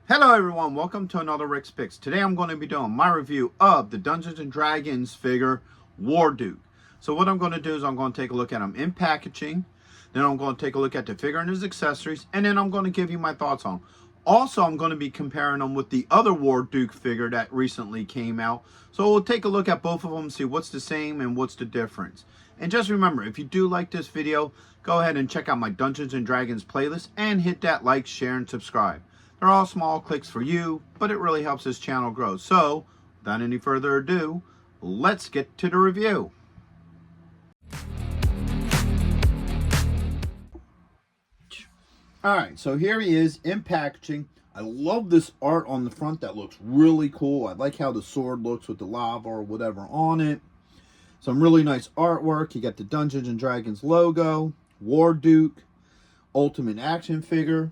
Hello everyone, welcome to another Rick's Picks. Today I'm going to be doing my review of the Dungeons & Dragons figure, Warduke. So what I'm going to do is I'm going to take a look at him in packaging, then I'm going to take a look at the figure and his accessories, and then I'm going to give you my thoughts on him. Also, I'm going to be comparing them with the other Warduke figure that recently came out. So we'll take a look at both of them, see what's the same and what's the difference. And just remember, if you do like this video, go ahead and check out my Dungeons & Dragons playlist and hit that like, share, and subscribe. They're all small clicks for you, but it really helps this channel grow. So, without any further ado, let's get to the review. Alright, so here he is in packaging. I love this art on the front. That looks really cool. I like how the sword looks with the lava or whatever on it. Some really nice artwork. You got the Dungeons & Dragons logo, Warduke, Ultimate Action Figure.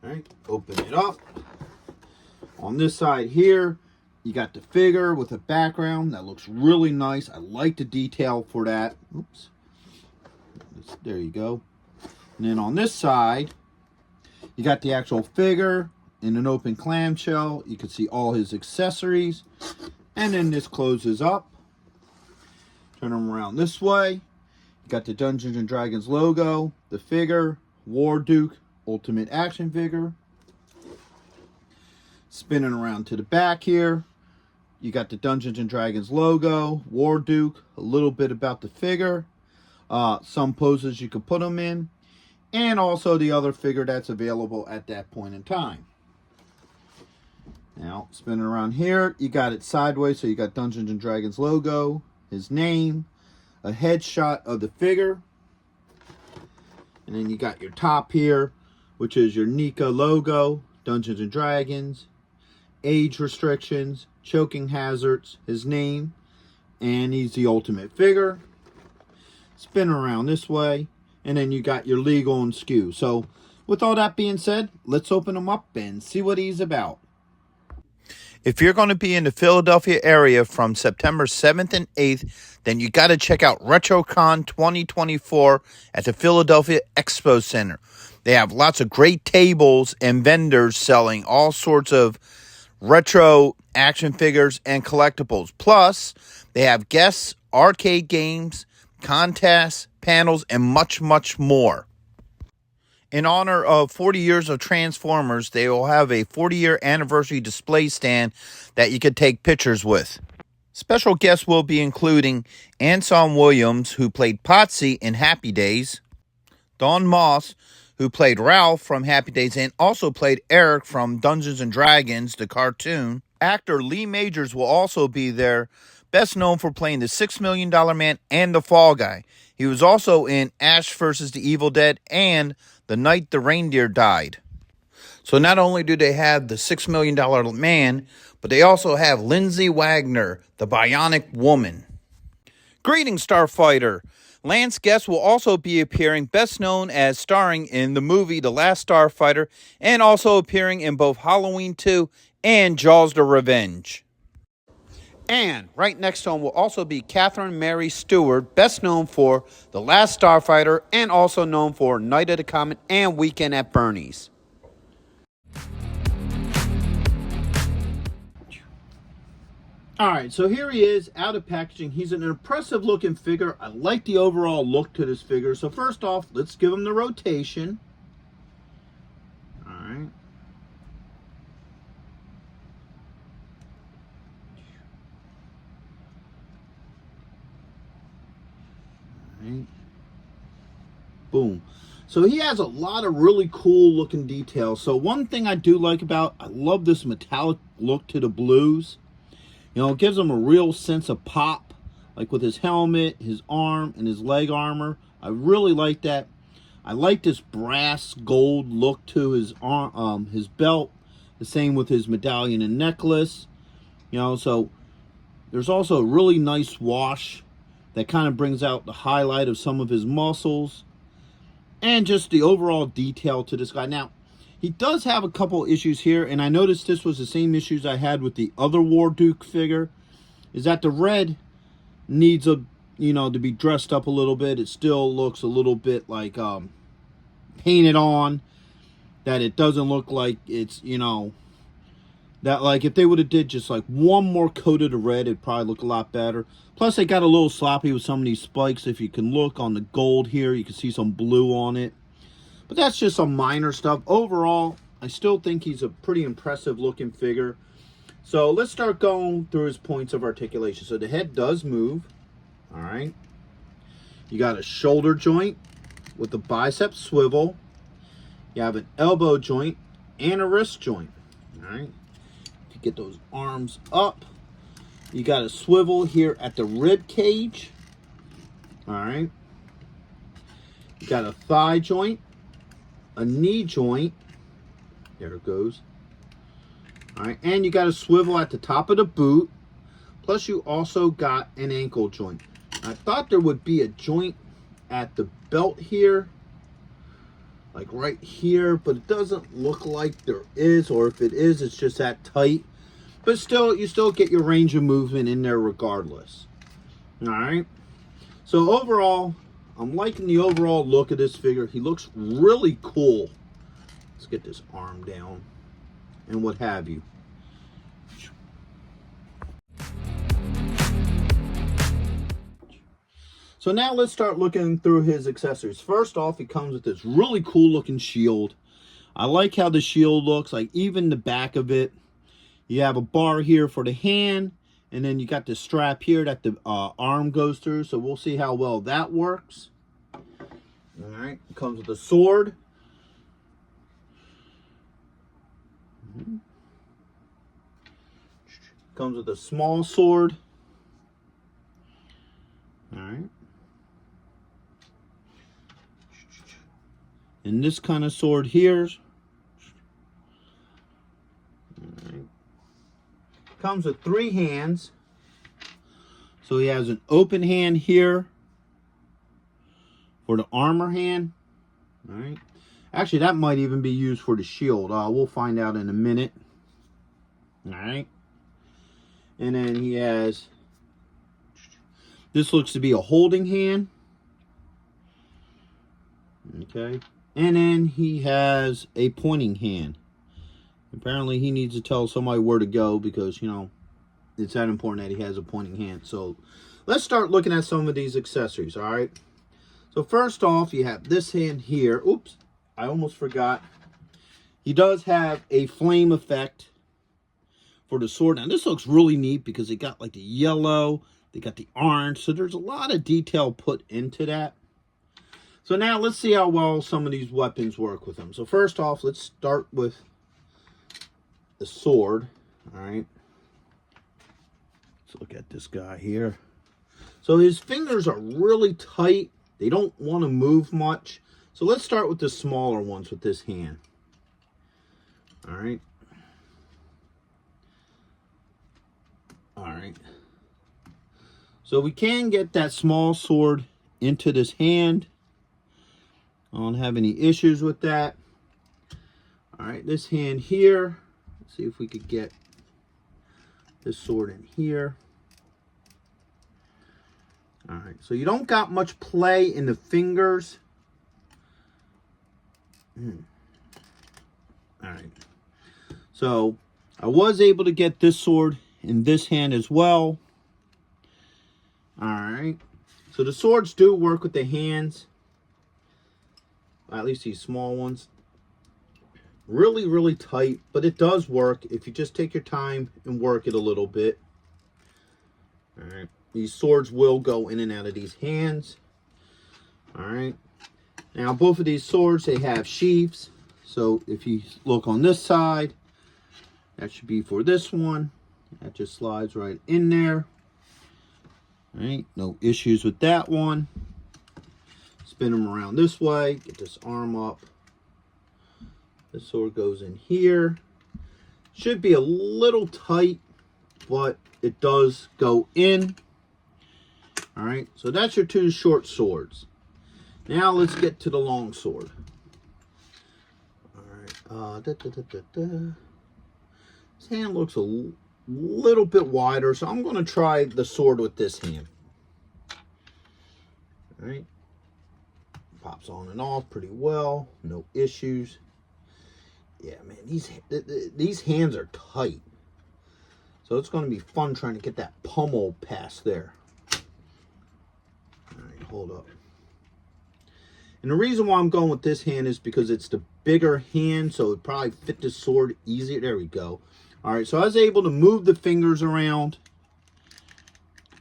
All right, open it up. On this side here, you got the figure with a background that looks really nice. I like the detail for that. Oops. There you go. And then on this side, you got the actual figure in an open clamshell. You can see all his accessories. And then this closes up. Turn them around this way. You got the Dungeons & Dragons logo, the figure, Warduke, Ultimate Action Figure. Spinning around to the back here, you got the Dungeons & Dragons logo, Warduke, a little bit about the figure, some poses you can put them in, and also the other figure that's available at that point in time. Now, spinning around here, you got it sideways, so you got Dungeons & Dragons logo, his name, a headshot of the figure, and then you got your top here, which is your NECA logo, Dungeons & Dragons, age restrictions, choking hazards, his name, and he's the ultimate figure. Spin around this way, and then you got your legal and SKU. So, with all that being said, let's open him up and see what he's about. If you're going to be in the Philadelphia area from September 7th and 8th, then you got to check out RetroCon 2024 at the Philadelphia Expo Center. They have lots of great tables and vendors selling all sorts of retro action figures and collectibles. Plus, they have guests, arcade games, contests, panels, and much, much more. In honor of 40 years of Transformers, they will have a 40-year anniversary display stand that you could take pictures with. Special guests will be including Anson Williams, who played Potsy in Happy Days, Don Moss, who played Ralph from Happy Days and also played Eric from Dungeons & Dragons, the cartoon. Actor Lee Majors will also be there, best known for playing the $6 Million Man and the Fall Guy. He was also in Ash vs. the Evil Dead and The Night the Reindeer Died. So not only do they have the $6 Million Man, but they also have Lindsay Wagner, the Bionic Woman. Greetings, Starfighter! Lance Guest will also be appearing, best known as starring in the movie The Last Starfighter, and also appearing in both Halloween 2 and Jaws the Revenge. And right next to him will also be Catherine Mary Stewart, best known for The Last Starfighter and also known for Night of the Comet and Weekend at Bernie's. Alright, so here he is, out of packaging. He's an impressive looking figure. I like the overall look to this figure. So first off, let's give him the rotation. Alright. Alright. Boom. So he has a lot of really cool looking details. So one thing I do like about, I love this metallic look to the blues. You know, it gives him a real sense of pop, like with his helmet, his arm, and his leg armor. I really like that. I like this brass gold look to his arm, his belt. The same with his medallion and necklace. You know, so there's also a really nice wash that kind of brings out the highlight of some of his muscles and just the overall detail to this guy. Now, he does have a couple issues here, and I noticed this was the same issues I had with the other Warduke figure, is that the red needs to be dressed up a little bit. It still looks a little bit like painted on. that it doesn't look like it's, you know, that like if they would have did just like one more coat of the red, it'd probably look a lot better. Plus they got a little sloppy with some of these spikes. If you can look on the gold here, you can see some blue on it. But that's just some minor stuff. Overall, I still think he's a pretty impressive looking figure. So let's start going through his points of articulation. So the head does move. All right. You got a shoulder joint with the bicep swivel. You have an elbow joint and a wrist joint. All right. Get those arms up. You got a swivel here at the rib cage. All right. You got a thigh joint, a knee joint. There it goes. All right. And you got a swivel at the top of the boot. Plus you also got an ankle joint. I thought there would be a joint at the belt here, like right here, but it doesn't look like there is, or if it is, it's just that tight. But still, you still get your range of movement in there regardless. All right. So overall, I'm liking the overall look of this figure. He looks really cool. Let's get this arm down and what have you. So now let's start looking through his accessories. First off, he comes with this really cool looking shield. I like how the shield looks, like even the back of it. You have a bar here for the hand, and then you got the strap here that the arm goes through. So we'll see how well that works. All right, it comes with a sword. Comes with a small sword. All right. And this kind of sword here. All right. Comes with 3 hands. So he has an open hand here for the armor hand. All right. Actually, that might even be used for the shield. We'll find out in a minute. All right. And then he has, this looks to be a holding hand. Okay. And then he has a pointing hand. Apparently he needs to tell somebody where to go because, you know, it's that important that he has a pointing hand. So let's start looking at some of these accessories, all right? So first off, you have this hand here. Oops, I almost forgot. He does have a flame effect for the sword. Now this looks really neat because they got like the yellow, they got the orange. So there's a lot of detail put into that. So now let's see how well some of these weapons work with them. So first off, let's start with the sword. All right. Let's look at this guy here. So his fingers are really tight. They don't want to move much. So let's start with the smaller ones with this hand. All right. All right. So we can get that small sword into this hand. I don't have any issues with that. All right, this hand here. Let's see if we could get this sword in here. All right, so you don't got much play in the fingers. All right. So I was able to get this sword in this hand as well. All right. So the swords do work with the hands. At least these small ones. Really, really tight, but it does work if you just take your time and work it a little bit. All right. These swords will go in and out of these hands. All right. Now, both of these swords, they have sheaths. So if you look on this side, that should be for this one. That just slides right in there. All right. No issues with that one. Spin them around this way. Get this arm up. This sword goes in here. Should be a little tight, but it does go in. All right, so that's your 2 short swords. Now let's get to the long sword. All right. This hand looks a little bit wider, so I'm going to try the sword with this hand. All right. Pops on and off pretty well. No issues. Yeah, man, these hands are tight. So it's going to be fun trying to get that pummel past there. All right, hold up. And the reason why I'm going with this hand is because it's the bigger hand, so it probably fit the sword easier. There we go. All right, so I was able to move the fingers around.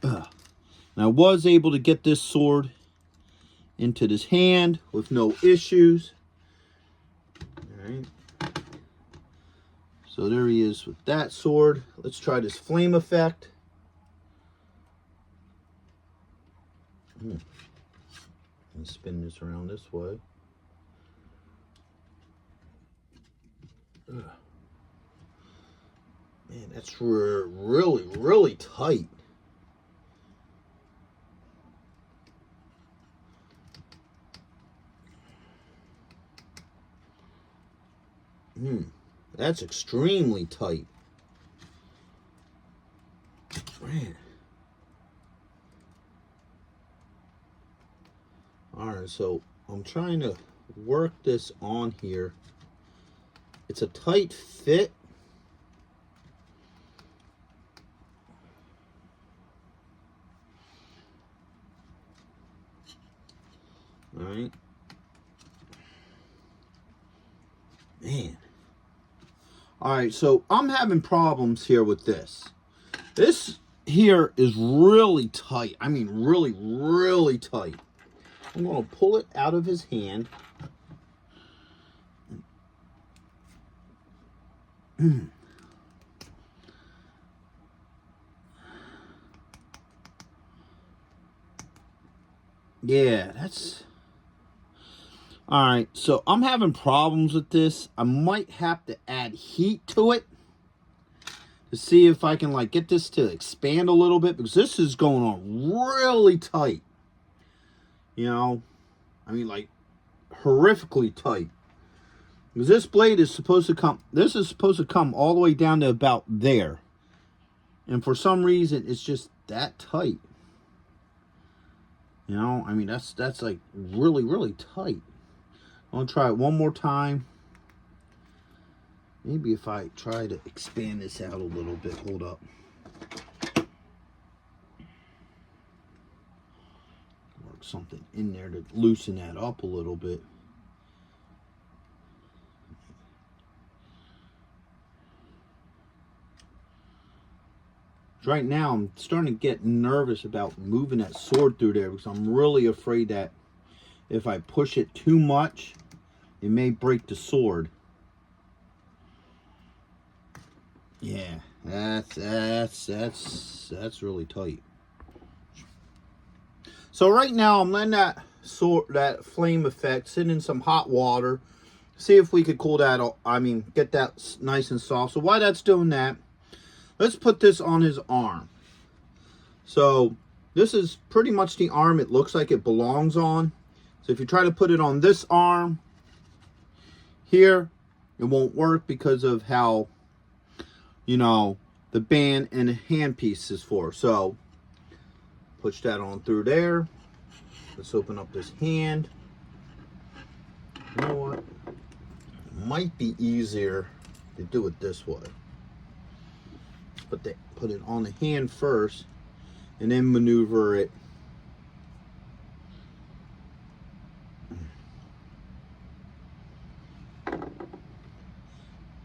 And I was able to get this sword into this hand with no issues. All right. So there he is with that sword. Let's try this flame effect. Let me spin this around this way. Man, that's really, really tight. That's extremely tight. Man. Alright, so I'm trying to work this on here. It's a tight fit. Alright. Man. Alright, so I'm having problems here with this. This here is really tight. I mean, really, really tight. I'm going to pull it out of his hand. Yeah, that's... Alright, so I'm having problems with this. I might have to add heat to it to see if I can like get this to expand a little bit, because this is going on really tight. You know, I mean, like horrifically tight. Because this blade is supposed to come, this is supposed to come all the way down to about there. And for some reason, it's just that tight. You know, I mean, that's like really, really tight. I'll try it one more time. Maybe if I try to expand this out a little bit. Hold up. Work something in there to loosen that up a little bit. Right now, I'm starting to get nervous about moving that sword through there, because I'm really afraid that if I push it too much, it may break the sword. Yeah, that's really tight. So right now I'm letting that flame effect sit in some hot water. See if we could cool that, I mean, get that nice and soft. So while that's doing that, let's put this on his arm. So this is pretty much the arm it looks like it belongs on. So if you try to put it on this arm here, it won't work because of how, you know, the band and the handpiece is for. So push that on through there. Let's open up this hand. You know what? It might be easier to do it this way. Put it on the hand first and then maneuver it.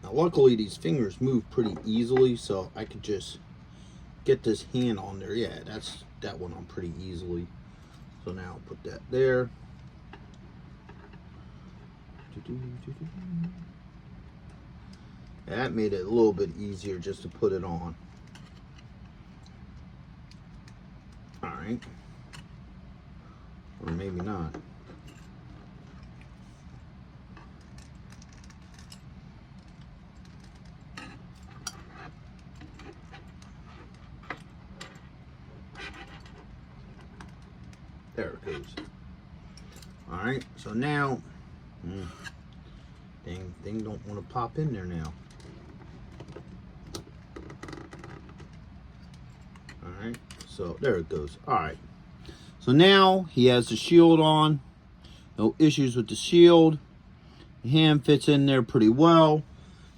Now luckily these fingers move pretty easily, so I could just get this hand on there. Yeah, that went on pretty easily. So now I'll put that there. That made it a little bit easier just to put it on. Alright. Or maybe not. There it goes. Alright, so now, thing don't want to pop in there now. Alright, so there it goes. Alright, so now he has the shield on. No issues with the shield. The hand fits in there pretty well.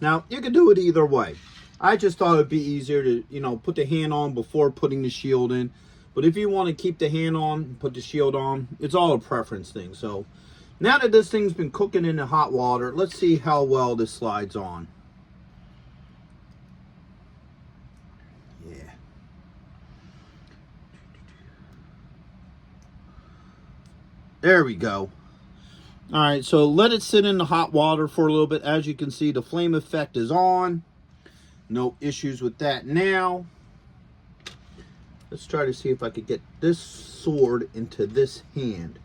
Now, you can do it either way. I just thought it'd be easier to, you know, put the hand on before putting the shield in. But if you want to keep the hand on and put the shield on, it's all a preference thing. So, now that this thing's been cooking in the hot water, let's see how well this slides on. Yeah. There we go. All right, so let it sit in the hot water for a little bit. As you can see, the flame effect is on. No issues with that now. Let's try to see if I could get this sword into this hand.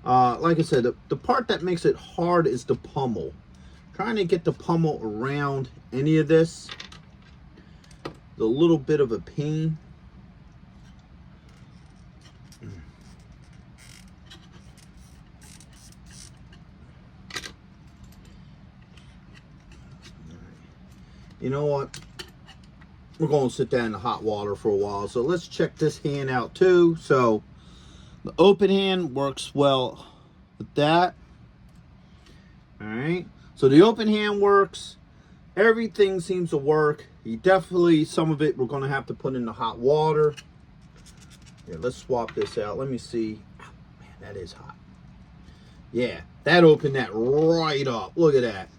Like I said, the part that makes it hard is the pommel. Trying to get the pommel around any of this is a little bit of a pain. You know what? We're going to sit down in the hot water for a while. So let's check this hand out too. So the open hand works well with that. All right. So the open hand works. Everything seems to work. You definitely, some of it we're going to have to put in the hot water. Here, let's swap this out. Let me see. Oh, man, that is hot. Yeah, that opened that right up. Look at that.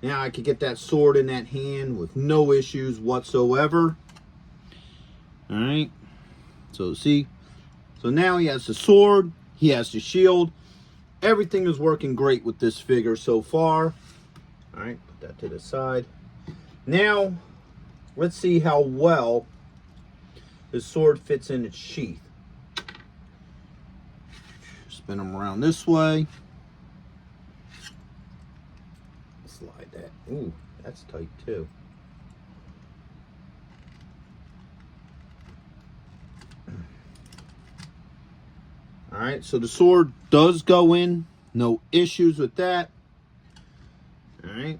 Now I could get that sword in that hand with no issues whatsoever. All right. So see. So now he has the sword. He has the shield. Everything is working great with this figure so far. All right. Put that to the side. Now, let's see how well the sword fits in its sheath. Spin them around this way. Slide that. Ooh, that's tight too. All right, so the sword does go in. No issues with that. All right.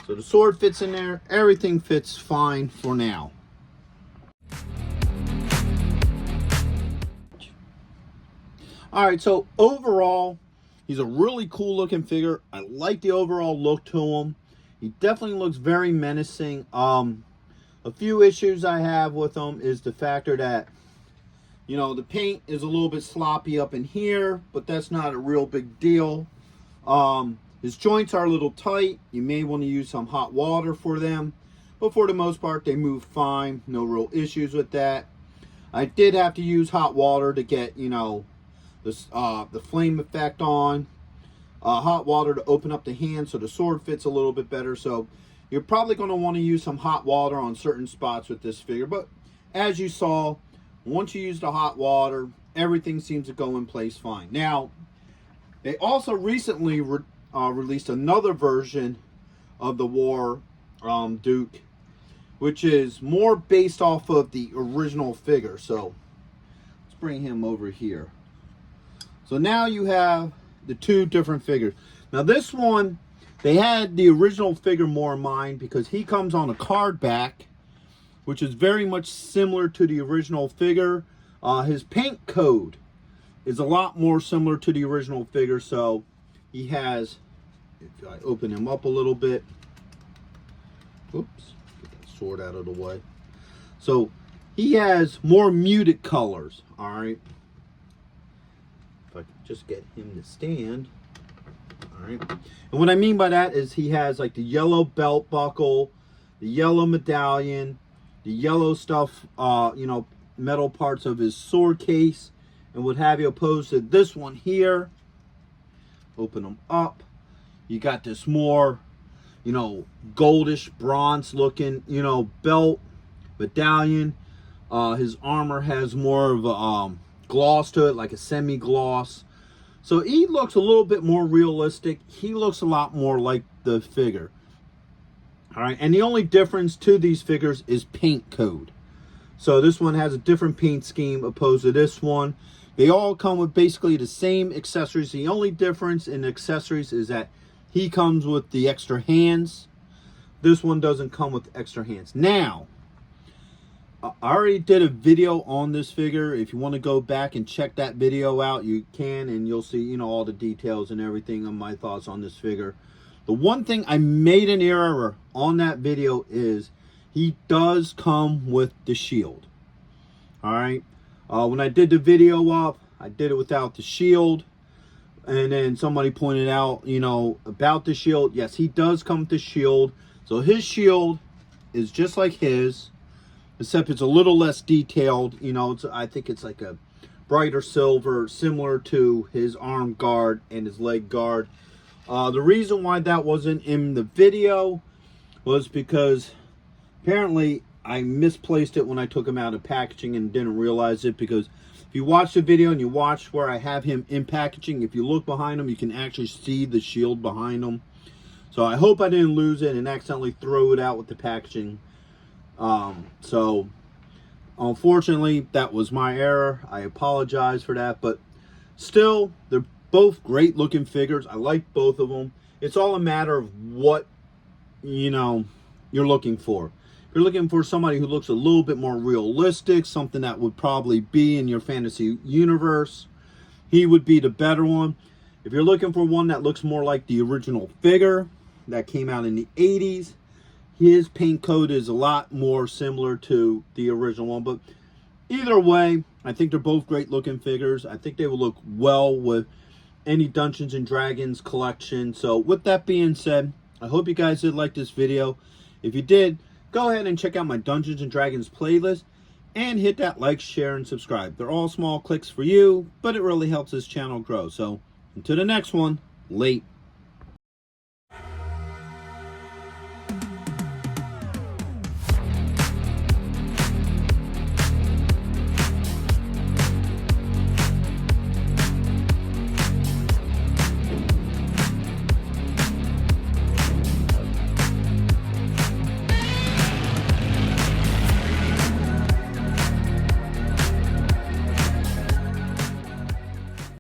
So the sword fits in there. Everything fits fine for now. All right, so overall, he's a really cool looking figure. I like the overall look to him. He definitely looks very menacing. A few issues I have with him is the factor that, you know, the paint is a little bit sloppy up in here, but that's not a real big deal. His joints are a little tight. You may want to use some hot water for them, but for the most part, they move fine. No real issues with that. I did have to use hot water to get, you know, the flame effect on. Hot water to open up the hand so the sword fits a little bit better. So you're probably going to want to use some hot water on certain spots with this figure. But as you saw, once you use the hot water, everything seems to go in place fine. Now, they also recently released another version of the Warduke, which is more based off of the original figure. So let's bring him over here. So now you have the two different figures. Now this one, they had the original figure more in mind because he comes on a card back, which is very much similar to the original figure. His paint code is a lot more similar to the original figure. So he has, if I open him up a little bit, oops, get that sword out of the way. So he has more muted colors, all right? If I could just get him to stand. All right. And what I mean by that is he has like the yellow belt buckle, the yellow medallion, the yellow stuff, you know, metal parts of his sword case and what have you, opposed to this one here. Open them up. You got this more, you know, goldish bronze looking, you know, belt, medallion. His armor has more of a gloss to it, like a semi-gloss. So he looks a little bit more realistic. He looks a lot more like the figure. All right, and the only difference to these figures is paint code. So this one has a different paint scheme opposed to this one. They all come with basically the same accessories. The only difference in accessories is that he comes with the extra hands. This one doesn't come with extra hands. Now, I already did a video on this figure. If you want to go back and check that video out, you can, and you'll see, you know, all the details and everything on my thoughts on this figure. The one thing I made an error on that video is he does come with the shield. All right. When I did the video up, I did it without the shield. And then somebody pointed out, you know, about the shield. Yes, he does come with the shield. So his shield is just like his, except it's a little less detailed. You know, I think it's like a brighter silver, similar to his arm guard and his leg guard. The reason why that wasn't in the video was because apparently I misplaced it when I took him out of packaging and didn't realize it, because if you watch the video and you watch where I have him in packaging, if you look behind him, you can actually see the shield behind him. So I hope I didn't lose it and accidentally throw it out with the packaging. So unfortunately, that was my error. I apologize for that, but still, they're both great looking figures. I like both of them. It's all a matter of what, you know, you're looking for. If you're looking for somebody who looks a little bit more realistic, something that would probably be in your fantasy universe, he would be the better one. If you're looking for one that looks more like the original figure that came out in the 80s, his paint code is a lot more similar to the original one. But either way, I think they're both great looking figures. I think they will look well with any Dungeons and Dragons collection. So with that being said, I hope you guys did like this video. If you did, go ahead and check out my Dungeons and Dragons playlist and hit that like, share, and subscribe. They're all small clicks for you, but it really helps this channel grow. So until the next one, late.